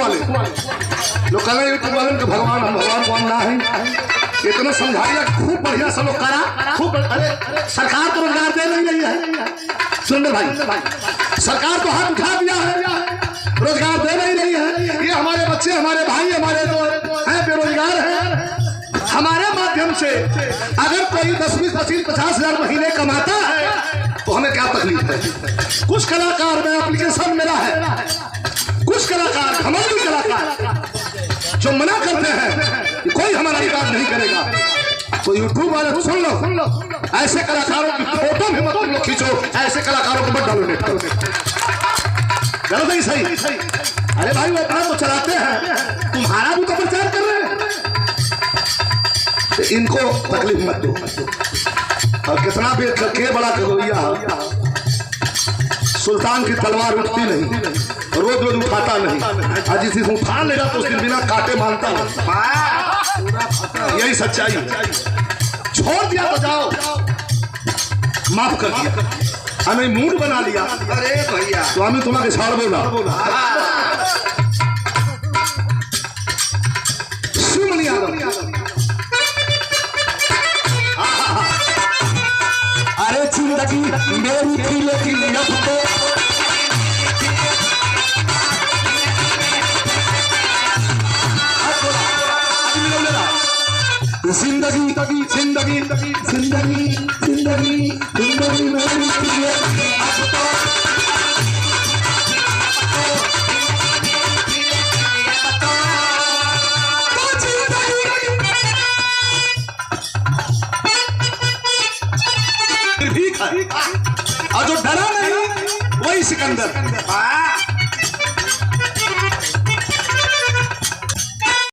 वाले लोग कह रहे यूट्यूब वाले के भगवान हम भगवान कौन ना है इतना समझाइए खूब बढ़िया सब लोग करा खूब। अरे सरकार तो रोजगार दे नहीं है सुन भाई, सरकार तो हाथ उठा दिया है, रोजगार दे नहीं रही है। ये हमारे बच्चे हमारे भाई हमारे जो हैं बेरोजगार हैं, हमारे माध्यम से अगर कोई 10-20-25-50 महीने कमाता है तो हमें क्या तकलीफ है। कुछ कलाकार में एप्लीकेशन मेरा है, कुछ कलाकार घमंडी कलाकार जो मना करते हैं कि कोई हमारा इलाज नहीं करेगा, तो यूट्यूब वाले सुन लो ऐसे कलाकारों की फोटो भी मत लोग खींचो, ऐसे कलाकारों को मत डालो नेट गलत नहीं सही। अरे भाई वो अपना तो चलाते हैं, तुम्हारा भी तो प्रचार कर रहे हैं, तो इनको तकलीफ मत दो। और कितना भी के बड़ा करोइया सुल्तान की तलवार उठती नहीं, रोज रोज उठाता नहीं, आज जिस दिन उठा लेगा तो उस दिन बिना काटे मानता है। यही सच्चाई है। छोड़ दिया तो जाओ, माफ कर दिया, हमें मूड बना लिया। अरे भैया तो हमें तुम्हारे साड़ बोला सुन लिया। अरे जिंदगी मेरी थी लेकिन अब तो जिंदगी